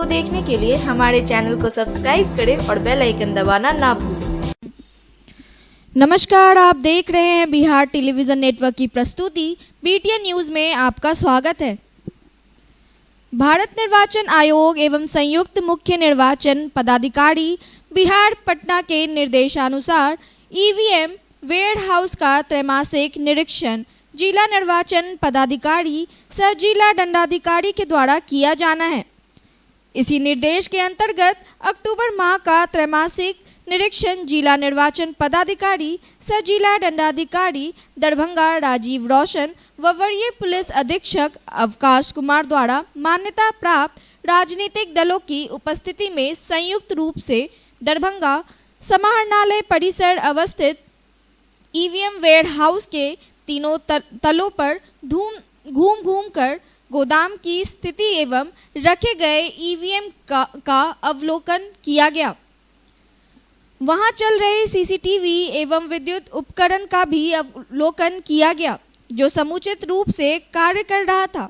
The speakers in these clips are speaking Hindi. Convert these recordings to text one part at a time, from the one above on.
देखने के लिए हमारे चैनल को सब्सक्राइब करें और बेल आइकन दबाना ना भूलें। नमस्कार, आप देख रहे हैं बिहार टेलीविज़न नेटवर्क की प्रस्तुति BTN न्यूज़ में आपका स्वागत है। भारत निर्वाचन आयोग एवं संयुक्त मुख्य निर्वाचन पदाधिकारी बिहार पटना के निर्देशानुसार EVM वेयरहाउस का त्रैमासिक निरीक्षण जिला निर्वाचन पदाधिकारी सह जिला दंडाधिकारी के द्वारा किया जाना है। इसी निर्देश के अंतर्गत अक्टूबर माह का त्रैमासिक निरीक्षण जिला निर्वाचन पदाधिकारी सह जिला दंडाधिकारी दरभंगा राजीव रोशन व वरीय पुलिस अधीक्षक अवकाश कुमार द्वारा मान्यता प्राप्त राजनीतिक दलों की उपस्थिति में संयुक्त रूप से दरभंगा समाहरणालय परिसर अवस्थित EVM वेयरहाउस के तीनों तलों पर घूम कर गोदाम की स्थिति एवं रखे गए EVM का अवलोकन किया गया। वहां चल रहे CCTV एवं विद्युत उपकरण का भी अवलोकन किया गया, जो समुचित रूप से कार्य कर रहा था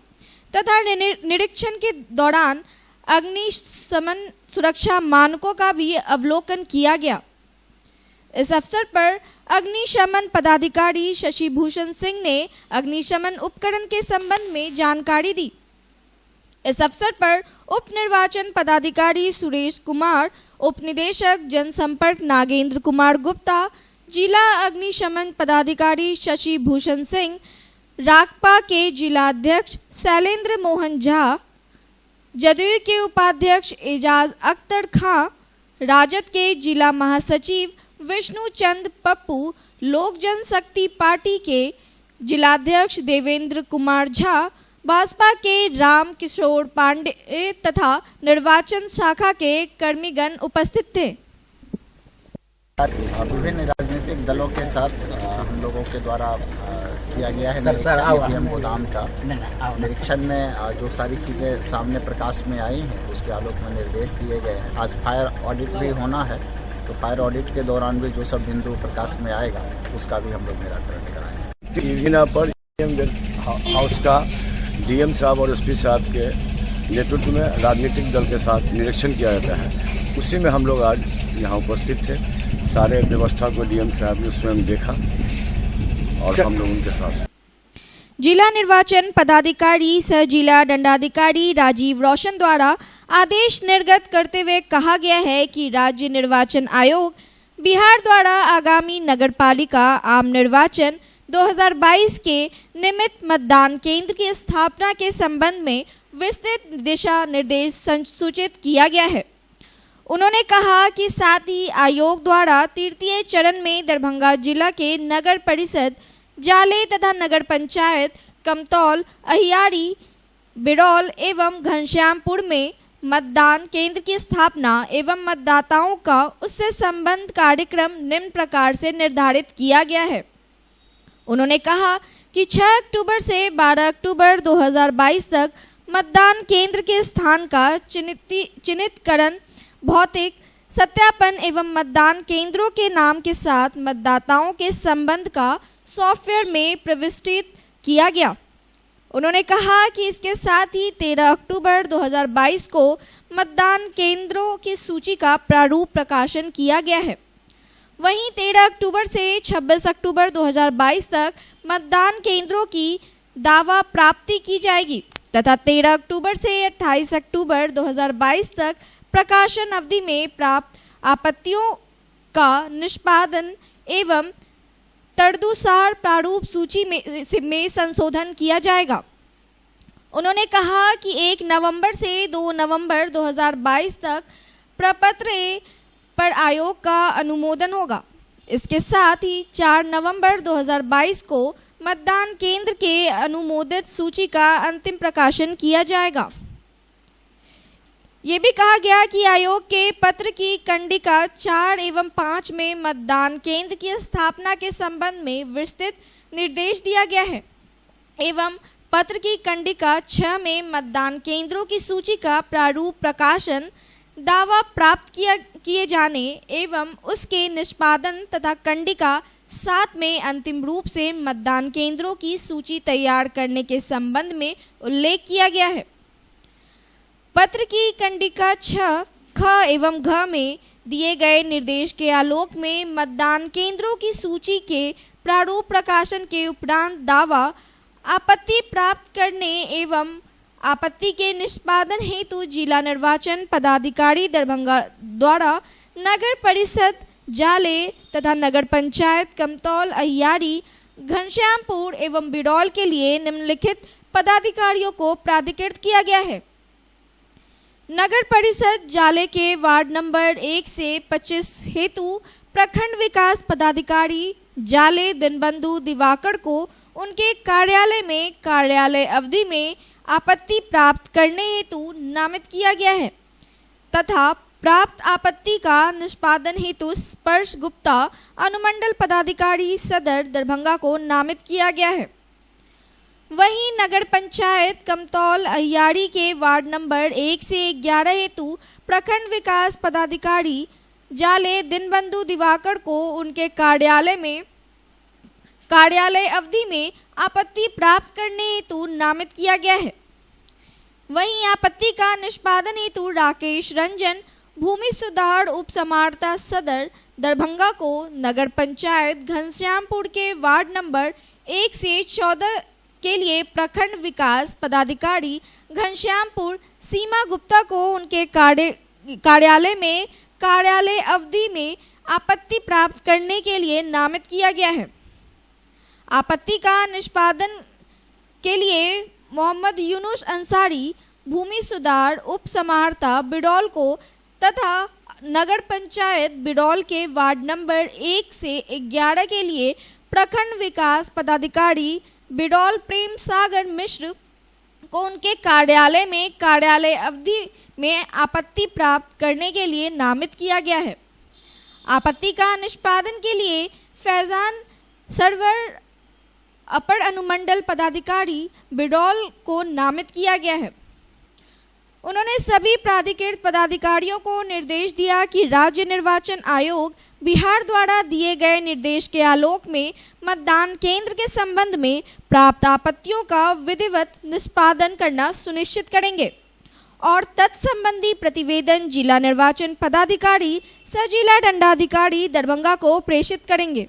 तथा निरीक्षण के दौरान अग्निशमन सुरक्षा मानकों का भी अवलोकन किया गया। इस अवसर पर अग्निशमन पदाधिकारी शशि भूषण सिंह ने अग्निशमन उपकरण के संबंध में जानकारी दी। इस अवसर पर उप निर्वाचन पदाधिकारी सुरेश कुमार, उप निदेशक जनसंपर्क नागेंद्र कुमार गुप्ता, जिला अग्निशमन पदाधिकारी शशि भूषण सिंह, राकपा के जिलाध्यक्ष शैलेंद्र मोहन झा, जदयू के उपाध्यक्ष एजाज अख्तर खां, राजद के जिला महासचिव विष्णु चंद पप्पू, लोक जनशक्ति पार्टी के जिलाध्यक्ष देवेंद्र कुमार झा, भाजपा के राम किशोर पांडे तथा निर्वाचन शाखा के कर्मीगण उपस्थित थे। विभिन्न राजनीतिक दलों के साथ हम लोगों के द्वारा किया गया है EVM गोदाम का निरीक्षण में जो सारी चीज़ें सामने प्रकाश में आई हैं उसके आलोक में निर्देश दिए गए हैं। आज फायर ऑडिट भी होना है, तो फायर ऑडिट के दौरान भी जो सब बिंदु प्रकाश में आएगा उसका भी हम लोग निराकरण कराएंगे। पर हाउस का DM साहब और SP साहब के नेतृत्व में राजनीतिक दल के साथ निरीक्षण किया जाता है। उसी में हम लोग आज यहाँ उपस्थित थे। सारे व्यवस्था को DM साहब ने स्वयं देखा और हम लोग उनके साथ। जिला निर्वाचन पदाधिकारी सह जिला दंडाधिकारी राजीव रोशन द्वारा आदेश निर्गत करते हुए कहा गया है कि राज्य निर्वाचन आयोग बिहार द्वारा आगामी नगरपालिका आम निर्वाचन 2022 के निमित्त मतदान केंद्र की स्थापना के संबंध में विस्तृत दिशा निर्देश संसूचित किया गया है। उन्होंने कहा कि साथ ही आयोग द्वारा तृतीय चरण में दरभंगा जिला के नगर परिषद, जाले तथा नगर पंचायत कमतौल, अहियारी, बिरौल एवं घनश्यामपुर में मतदान केंद्र की स्थापना एवं मतदाताओं का उससे संबंध कार्यक्रम निम्न प्रकार से निर्धारित किया गया है। उन्होंने कहा कि 6 अक्टूबर से 12 अक्टूबर 2022 तक मतदान केंद्र के स्थान का चिन्हितकरण, भौतिक सत्यापन एवं मतदान केंद्रों के नाम के साथ मतदाताओं के संबंध का सॉफ्टवेयर में प्रविष्टित किया गया। उन्होंने कहा कि इसके साथ ही 13 अक्टूबर 2022 को मतदान केंद्रों की सूची का प्रारूप प्रकाशन किया गया है। वहीं 13 अक्टूबर से 26 अक्टूबर 2022 तक मतदान केंद्रों की दावा प्राप्ति की जाएगी तथा 13 अक्टूबर से 28 अक्टूबर 2022 तक प्रकाशन अवधि में प्राप्त आपत्तियों का निष्पादन एवं तदनुसार प्रारूप सूची में संशोधन किया जाएगा। उन्होंने कहा कि 1 नवंबर से 2 नवंबर 2022 तक प्रपत्र पर आयोग का अनुमोदन होगा। इसके साथ ही 4 नवंबर 2022 को मतदान केंद्र के अनुमोदित सूची का अंतिम प्रकाशन किया जाएगा। ये भी कहा गया कि आयोग के पत्र की कंडिका 4 एवं 5 में मतदान केंद्र की स्थापना के संबंध में विस्तृत निर्देश दिया गया है एवं पत्र की कंडिका 6 में मतदान केंद्रों की सूची का प्रारूप प्रकाशन, दावा प्राप्त किए जाने एवं उसके निष्पादन तथा कंडिका 7 में अंतिम रूप से मतदान केंद्रों की सूची तैयार करने के संबंध में उल्लेख किया गया है। पत्र की कंडिका 6 ख एवं घ में दिए गए निर्देश के आलोक में मतदान केंद्रों की सूची के प्रारूप प्रकाशन के उपरांत दावा आपत्ति प्राप्त करने एवं आपत्ति के निष्पादन हेतु जिला निर्वाचन पदाधिकारी दरभंगा द्वारा नगर परिषद जाले तथा नगर पंचायत कमतौल अहियारी घनश्यामपुर एवं बिडौल के लिए निम्नलिखित पदाधिकारियों को प्राधिकृत किया गया है। नगर परिषद जाले के वार्ड नंबर 1 से 25 हेतु प्रखंड विकास पदाधिकारी जाले दिनबंधु दिवाकर को उनके कार्यालय में कार्यालय अवधि में आपत्ति प्राप्त करने हेतु नामित किया गया है तथा प्राप्त आपत्ति का निष्पादन हेतु स्पर्श गुप्ता अनुमंडल पदाधिकारी सदर दरभंगा को नामित किया गया है। वहीं नगर पंचायत कमतौल अहियारी के वार्ड नंबर 1 से 11 हेतु प्रखंड विकास पदाधिकारी जाले दिनबंधु दिवाकर को उनके कार्यालय में कार्यालय अवधि में आपत्ति प्राप्त करने हेतु नामित किया गया है। वहीं आपत्ति का निष्पादन हेतु राकेश रंजन भूमि सुधार उप समाहर्ता सदर दरभंगा को नगर पंचायत घनश्यामपुर के वार्ड नंबर 1 से 14 के लिए प्रखंड विकास पदाधिकारी घनश्यामपुर सीमा गुप्ता को उनके कार्यालय में कार्यालय अवधि में आपत्ति प्राप्त करने के लिए नामित किया गया है। आपत्ति का निष्पादन के लिए मोहम्मद यूनुस अंसारी भूमि सुधार उप समाहर्ता बिडौल को तथा नगर पंचायत बिडौल के वार्ड नंबर 1 से 11 के लिए प्रखंड विकास पदाधिकारी बिडौल प्रेम सागर मिश्र को उनके कार्यालय में कार्यालय अवधि में आपत्ति प्राप्त करने के लिए नामित किया गया है। आपत्ति का निष्पादन के लिए फैजान सरवर अपर अनुमंडल पदाधिकारी बिडौल को नामित किया गया है। उन्होंने सभी प्राधिकृत पदाधिकारियों को निर्देश दिया कि राज्य निर्वाचन आयोग बिहार द्वारा दिए गए निर्देश के आलोक में मतदान केंद्र के संबंध में प्राप्त आपत्तियों का विधिवत निष्पादन करना सुनिश्चित करेंगे और तत्संबंधी प्रतिवेदन जिला निर्वाचन पदाधिकारी सह जिला दंडाधिकारी दरभंगा को प्रेषित करेंगे।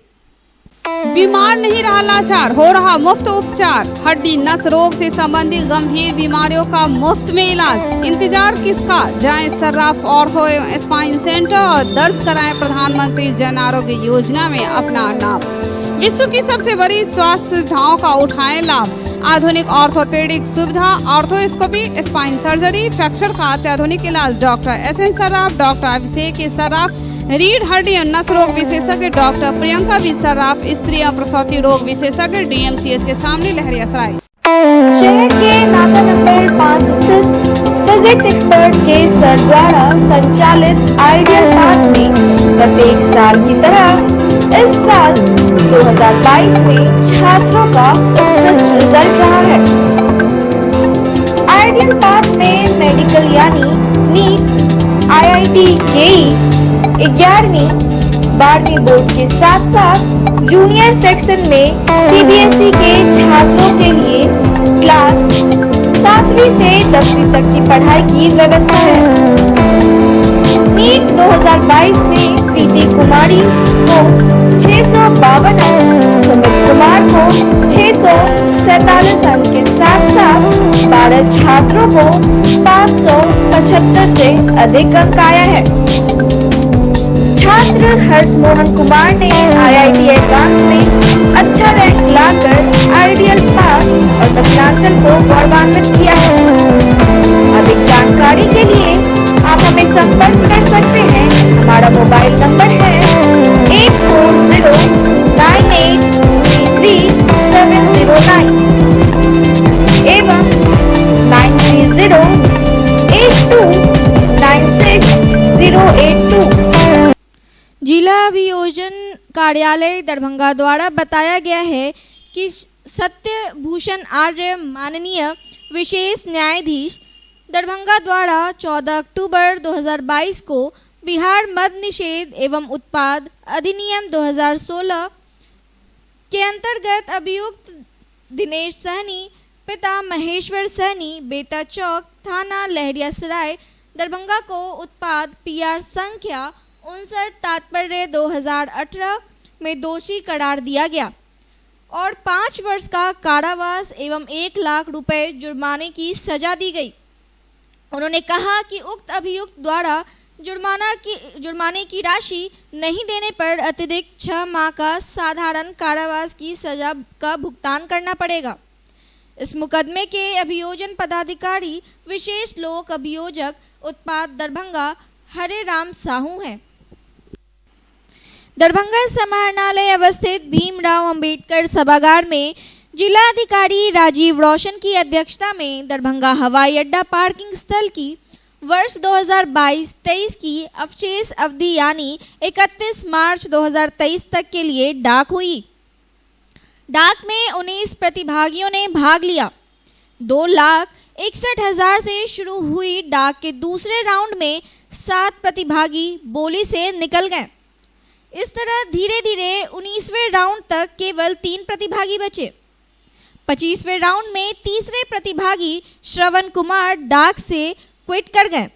बीमार नहीं रहा लाचार, हो रहा मुफ्त उपचार। हड्डी नस रोग से संबंधित गंभीर बीमारियों का मुफ्त में इलाज। इंतजार किसका, जाएं सर्राफ ऑर्थो एवं स्पाइन सेंटर और दर्ज कराएं प्रधानमंत्री जन आरोग्य योजना में अपना नाम। विश्व की सबसे बड़ी स्वास्थ्य सुविधाओं का उठाएं लाभ। आधुनिक ऑर्थोपेडिक सुविधा, ऑर्थोस्कोपी, स्पाइन सर्जरी, फ्रैक्चर का अत्याधुनिक इलाज। Doctor S N Sarraf, doctor Abhishek Sarraf, रीढ़ हड्डी और नस रोग विशेषज्ञ डॉक्टर प्रियंका बी सर्राफ, स्त्री और प्रसूति रोग विशेषज्ञ DMCH के सामने लहरियासराय। शहर के नाका नंबर 5 स्थित फिजिक्स एक्सपर्ट के सर द्वारा संचालित आइडियल पाथ में प्रत्येक साल की तरह इस साल 2022 में छात्रों का उत्कृष्ट रिजल्ट रहा है। आइडियल पाथ में मेडिकल यानी नीट, IIT, JEE 11वीं 12वीं बोर्ड के साथ साथ जूनियर सेक्शन में CBSE के छात्रों के लिए क्लास 7वीं से 10वीं तक की पढ़ाई की व्यवस्था है। नीट 2022 में प्रीति कुमारी को 652 अंक, सुमित कुमार को 647 अंक के साथ साथ 12 छात्रों को 575 से अधिक अंक आया है। छात्र हर्ष मोहन कुमार ने IIT एडवांस में अच्छा रैंक लाकर आइडियल पास और दक्षिणांचल को गौरवान्वित किया है। अधिक जानकारी के लिए आप हमें संपर्क कर सकते हैं। हमारा मोबाइल नंबर है 8409833709 एवं 9308296082। जिला अभियोजन कार्यालय दरभंगा द्वारा बताया गया है कि सत्य भूषण आर्य माननीय विशेष न्यायाधीश दरभंगा द्वारा 14 अक्टूबर 2022 को बिहार मद निषेध एवं उत्पाद अधिनियम 2016 के अंतर्गत अभियुक्त दिनेश सहनी पिता महेश्वर सहनी, बेता चौक, थाना लहरियासराय, दरभंगा को उत्पाद PR संख्या 59 तात्पर्य 2018 में दोषी करार दिया गया और 5 वर्ष का कारावास एवं 1 लाख रुपए जुर्माने की सजा दी गई। उन्होंने कहा कि उक्त अभियुक्त द्वारा जुर्माने की राशि नहीं देने पर अतिरिक्त 6 माह का साधारण कारावास की सजा का भुगतान करना पड़ेगा। इस मुकदमे के अभियोजन पदाधिकारी विशेष लोक अभियोजक उत्पाद दरभंगा हरे राम साहू हैं। दरभंगा समाहरणालय अवस्थित भीमराव अंबेडकर सभागार में जिलाधिकारी राजीव रोशन की अध्यक्षता में दरभंगा हवाई अड्डा पार्किंग स्थल की वर्ष 2022-23 की अवशेष अवधि यानी 31 मार्च 2023 तक के लिए डाक हुई। डाक में 19 प्रतिभागियों ने भाग लिया। 2,61,000 से शुरू हुई डाक के दूसरे राउंड में 7 प्रतिभागी बोली से निकल गए। इस तरह धीरे धीरे 19वें राउंड तक केवल 3 प्रतिभागी बचे। 25वें राउंड में तीसरे प्रतिभागी श्रवण कुमार डाक से क्विट कर गए,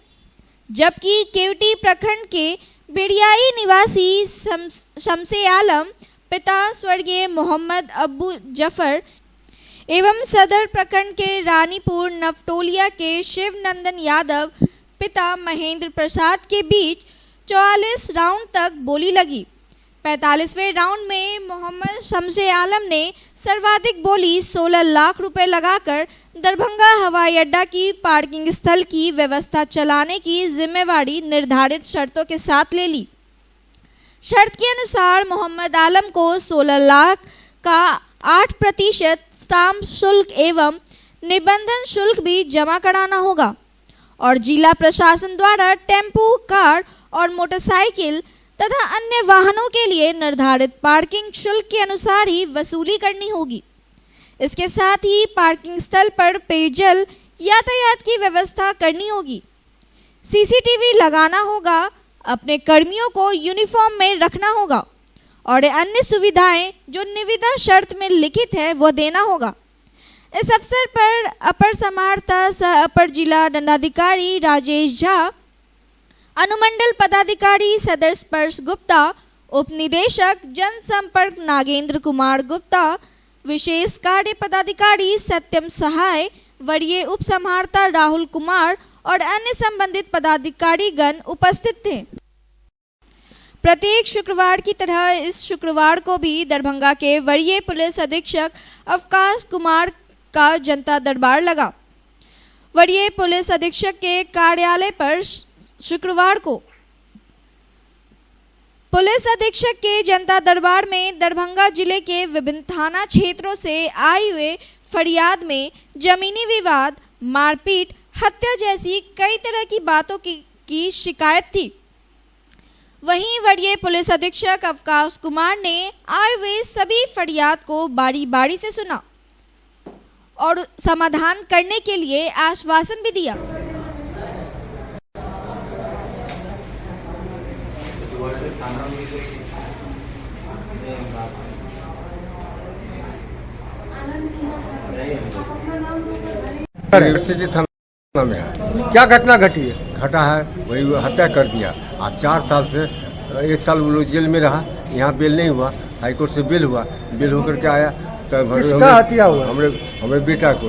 जबकि केवटी प्रखंड के बिड़ियाई निवासी शमसे आलम, पिता स्वर्गीय मोहम्मद अब्बू जफर एवं सदर प्रखंड के रानीपुर नवटोलिया के शिवनंदन यादव, पिता महेंद्र प्रसाद के बीच 44 राउंड तक बोली लगी। 45वें राउंड में मोहम्मद शमसे आलम ने सर्वाधिक बोली 16 लाख रुपए लगाकर दरभंगा हवाई अड्डा की पार्किंग स्थल की व्यवस्था चलाने की जिम्मेवारी निर्धारित शर्तों के साथ ले ली। शर्त के अनुसार मोहम्मद आलम को 16 लाख का 8% स्टाम्प शुल्क एवं निबंधन शुल्क भी जमा कराना होगा और जिला प्रशासन द्वारा टेम्पू, कार और मोटरसाइकिल तथा अन्य वाहनों के लिए निर्धारित पार्किंग शुल्क के अनुसार ही वसूली करनी होगी। इसके साथ ही पार्किंग स्थल पर पेयजल, यातायात की व्यवस्था करनी होगी। CCTV लगाना होगा, अपने कर्मियों को यूनिफॉर्म में रखना होगा और अन्य सुविधाएं जो निविदा शर्त में लिखित है वो देना होगा। इस अवसर पर अपर समाहर्ता सह अपर जिला दंडाधिकारी राजेश झा, अनुमंडल पदाधिकारी सदर स्पर्श गुप्ता, उप निदेशक जनसंपर्क नागेंद्र कुमार गुप्ता, विशेष कार्य पदाधिकारी सत्यम सहाय, वरीय उप समाहर्ता राहुल कुमार और अन्य संबंधित पदाधिकारीगण उपस्थित थे। प्रत्येक शुक्रवार की तरह इस शुक्रवार को भी दरभंगा के वरीय पुलिस अधीक्षक अवकाश कुमार का जनता दरबार लगा। वरीय पुलिस अधीक्षक के कार्यालय पर शुक्रवार को पुलिस अधीक्षक के जनता दरबार में दरभंगा जिले के विभिन्न थाना क्षेत्रों से आए हुए फरियाद में जमीनी विवाद, मारपीट, हत्या जैसी कई तरह की बातों की शिकायत थी। वहीं वरीय पुलिस अधीक्षक अवकाश कुमार ने आए हुए सभी फरियाद को बारी बारी से सुना और समाधान करने के लिए आश्वासन भी दिया। यूनिवर्सिटी थाना में है। क्या घटना घटी है? घटा है वही हत्या कर दिया। आज 4 साल से 1 साल वो लोग जेल में रहा, यहाँ बेल नहीं हुआ, हाईकोर्ट से बेल हुआ, बेल होकर के आया तब किसका हत्या हुआ? हमारे बेटा को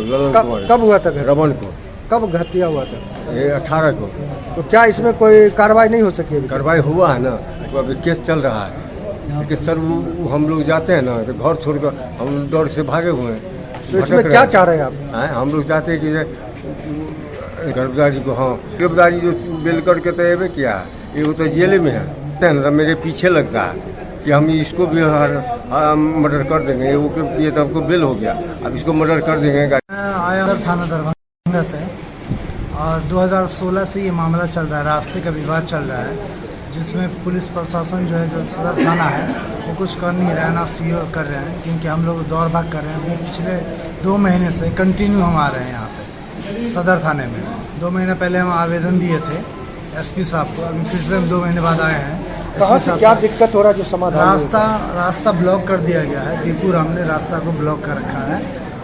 कब हुआ था? रमन को। कब हत्या हुआ था? ये 18 को। तो क्या इसमें कोई कार्रवाई नहीं हो सकी? कार्रवाई हुआ है ना, तो अभी केस चल रहा है। लेकिन सर वो हम लोग जाते हैं ना तो घर छोड़कर हम डर से भागे हुए हैं। तो इसमें क्या चाह रहे हैं आप? हम लोग चाहते हैं कि गिरफ्तारी को, हाँ गिरफ्तारी जो बेल करके तो ये किया है, ये वो तो जेल में है। मेरे पीछे लगता है कि हम इसको भी मर्डर कर देंगे, वो किए तो हमको बेल हो गया, अब इसको मर्डर कर देंगे। आया थाना दरभंगा से और 2016 से ये मामला चल रहा है, रास्ते का विवाद चल रहा है, जिसमें पुलिस प्रशासन जो है, जो सदर थाना है, वो कुछ कर नहीं रहा है, ना सीओ कर रहे हैं, क्योंकि हम लोग दौड़ भाग कर रहे हैं। पिछले 2 महीने से कंटिन्यू हम आ रहे हैं यहाँ पे सदर थाने में। 2 महीने पहले हम आवेदन दिए थे SP साहब को, अभी फिर से हम 2 महीने बाद आए हैं। कहाँ से क्या दिक्कत हो रहा है जो समाधान? रास्ता ब्लॉक कर दिया गया है। दीपुर हमने रास्ता को ब्लॉक कर रखा है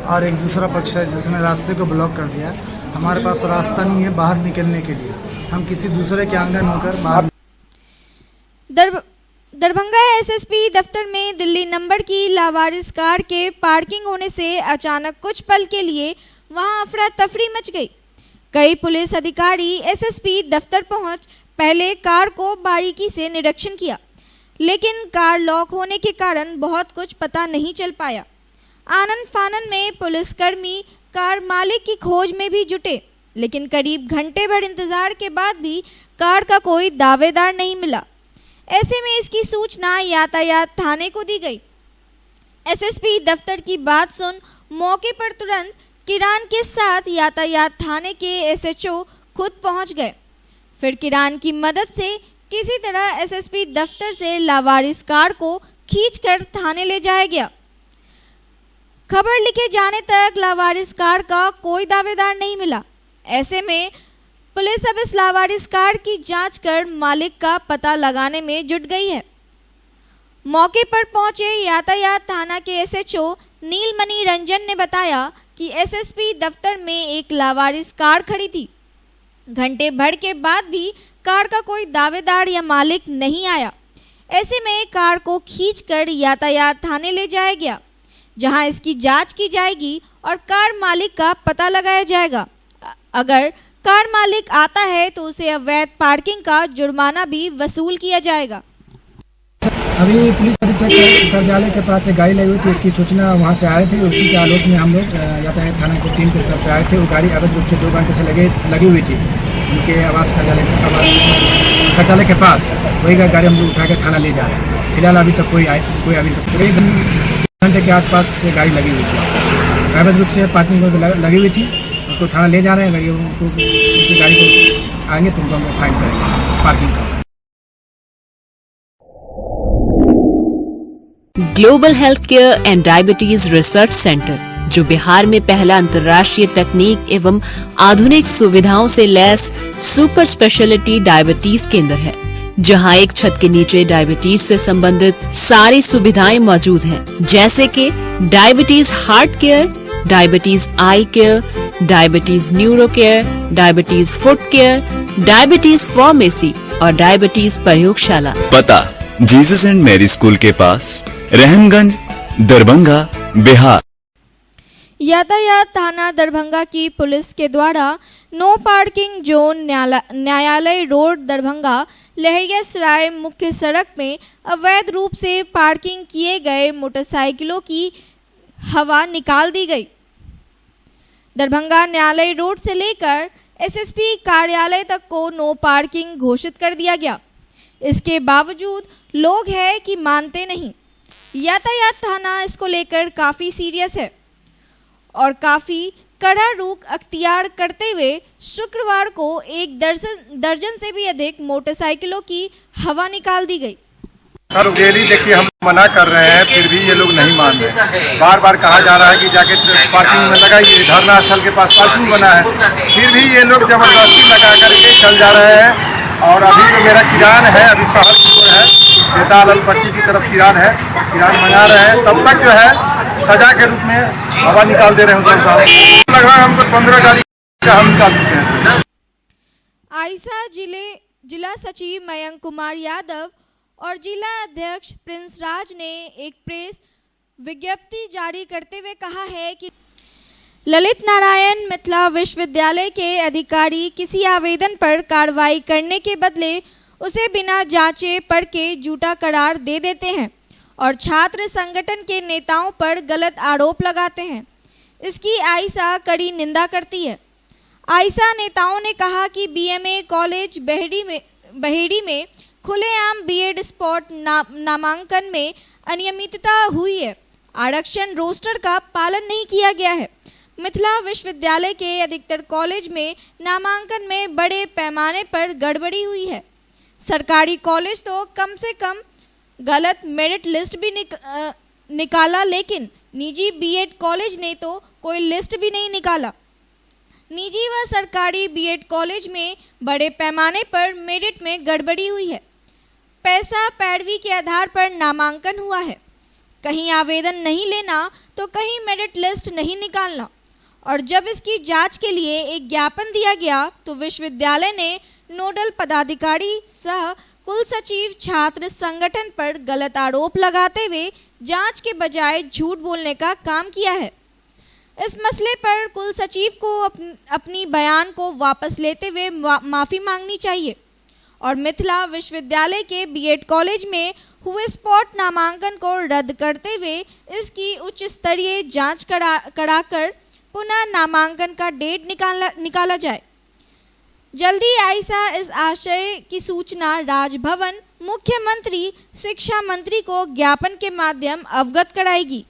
और एक दूसरा पक्ष है जिसने रास्ते को ब्लॉक कर दिया। हमारे पास रास्ता नहीं है बाहर निकलने के लिए, हम किसी दूसरे के आंगन होकर बाहर। दरभंगा एसएसपी दफ्तर में दिल्ली नंबर की लावारिस कार के पार्किंग होने से अचानक कुछ पल के लिए वहां अफरा तफरी मच गई। कई पुलिस अधिकारी एसएसपी दफ्तर पहुंच पहले कार को बारीकी से निरीक्षण किया, लेकिन कार लॉक होने के कारण बहुत कुछ पता नहीं चल पाया। आनन फानन में पुलिसकर्मी कार मालिक की खोज में भी जुटे, लेकिन करीब घंटे भर इंतजार के बाद भी कार का कोई दावेदार नहीं मिला। ऐसे में इसकी सूचना यातायात थाने को दी गई। एसएसपी दफ्तर की बात सुन मौके पर तुरंत किरान के साथ यातायात थाने के एसएचओ खुद पहुंच गए। फिर किरान की मदद से किसी तरह एसएसपी दफ्तर से लावारिस कार को खींचकर थाने ले जाया गया। खबर लिखे जाने तक लावारिस कार का कोई दावेदार नहीं मिला। ऐसे में पुलिस अब इस लावारिस कार की जांच कर मालिक का पता लगाने में जुट गई है। मौके पर पहुंचे यातायात थाना के एसएचओ नीलमणि रंजन ने बताया कि एसएसपी दफ्तर में एक लावारिस कार खड़ी थी। घंटे भर के बाद भी कार का कोई दावेदार या मालिक नहीं आया। ऐसे में कार को खींचकर यातायात थाने ले जाया गया, जहां इसकी जांच की जाएगी और कार मालिक का पता लगाया जाएगा। अगर कार मालिक आता है तो उसे अवैध पार्किंग का जुर्माना भी वसूल किया जाएगा। अभी पुलिस अधीक्षक कार्यालय के पास एक गाड़ी लगी हुई थी, इसकी सूचना वहाँ से आए थे। उसी के आलोक में हम लोग यातायात थाना की टीम की तरफ से आए थे। वो गाड़ी अवैध रूप से 2 घंटे से लगी हुई थी उनके आवास कार्यालय के पास। वही गाड़ी हम लोग उठा कर थाना ले जा रहे हैं। फिलहाल अभी तक कोई अभी तक 1 घंटे के आसपास से गाड़ी लगी हुई थी, अवैध रूप से पार्किंग लगी हुई थी। उसको थाना ले जा रहे हैं। अगर उनको उनकी गाड़ी को आएंगे तो उनको हम फाइन करेंगे पार्किंग का। Global health care and diabetes research centre, जो बिहार में पहला अंतर्राष्ट्रीय तकनीक एवं आधुनिक सुविधाओं से लैस सुपर स्पेशलिटी डायबिटीज केंद्र है, जहां एक छत के नीचे डायबिटीज से संबंधित सारी सुविधाएं मौजूद हैं, जैसे कि diabetes heart care, diabetes eye care, diabetes neuro care, diabetes foot care, diabetes pharmacy और डायबिटीज प्रयोगशाला। पता जीसस एंड मैरी स्कूल के पास, रहमगंज, दरभंगा, बिहार। यातायात थाना दरभंगा की पुलिस के द्वारा नो पार्किंग जोन न्यायालय रोड दरभंगा लहरियासराय मुख्य सड़क में अवैध रूप से पार्किंग किए गए मोटरसाइकिलों की हवा निकाल दी गई। दरभंगा न्यायालय रोड से लेकर एसएसपी कार्यालय तक को नो पार्किंग घोषित कर दिया गया। इसके बावजूद लोग हैं कि मानते नहीं। यातायात थाना इसको लेकर काफ़ी सीरियस है और काफ़ी कड़ा रुख अख्तियार करते हुए शुक्रवार को 1 दर्जन से भी अधिक मोटरसाइकिलों की हवा निकाल दी गई। सर रेली देखिए हम मना कर रहे हैं, फिर भी ये लोग नहीं मान रहे। बार बार कहा जा रहा है कि जाके पार्किंग में लगाइए, धरना स्थल के पास पार्किंग बना है, फिर भी ये लोग जबरदस्ती लगा करके चल जा रहे हैं। और अभी जो मेरा किरान है, अभी शहर की ओर है, बेताल पट्टी की तरफ किरान है, किरान मंगा रहे हैं, तब तक जो है सजा के रूप में हवा निकाल दे रहे हैं। लग रहा है हमको 15 गाड़ी का हम निकाल चुके हैं। आइसा जिला सचिव मयंक कुमार यादव और जिला अध्यक्ष प्रिंस राज ने एक प्रेस विज्ञप्ति जारी करते हुए कहा है कि ललित नारायण मिथिला विश्वविद्यालय के अधिकारी किसी आवेदन पर कार्रवाई करने के बदले उसे बिना जांचे परखे झूठा करार दे देते हैं और छात्र संगठन के नेताओं पर गलत आरोप लगाते हैं। इसकी आइसा कड़ी निंदा करती है। आइसा नेताओं ने कहा कि बीएमए कॉलेज बहेड़ी में खुलेआम बीएड स्पॉट नामांकन में अनियमितता हुई है। आरक्षण रोस्टर का पालन नहीं किया गया है। मिथिला विश्वविद्यालय के अधिकतर कॉलेज में नामांकन में बड़े पैमाने पर गड़बड़ी हुई है। सरकारी कॉलेज तो कम से कम गलत मेरिट लिस्ट भी निकाला, लेकिन निजी बीएड कॉलेज ने तो कोई लिस्ट भी नहीं निकाला। निजी व सरकारी बीएड कॉलेज में बड़े पैमाने पर मेरिट में गड़बड़ी हुई है। पैसा पैरवी के आधार पर नामांकन हुआ है। कहीं आवेदन नहीं लेना तो कहीं मेरिट लिस्ट नहीं निकालना। और जब इसकी जांच के लिए एक ज्ञापन दिया गया तो विश्वविद्यालय ने नोडल पदाधिकारी सह कुल सचिव छात्र संगठन पर गलत आरोप लगाते हुए जांच के बजाय झूठ बोलने का काम किया है। इस मसले पर कुल सचिव को अपनी बयान को वापस लेते हुए माफ़ी मांगनी चाहिए और मिथिला विश्वविद्यालय के बीएड कॉलेज में हुए स्पॉट नामांकन को रद्द करते हुए इसकी उच्च स्तरीय जांच कराकर पुनः नामांकन का डेट निकाला जाए। जल्दी आयशा इस आशय की सूचना राजभवन मुख्यमंत्री शिक्षा मंत्री को ज्ञापन के माध्यम अवगत कराएगी।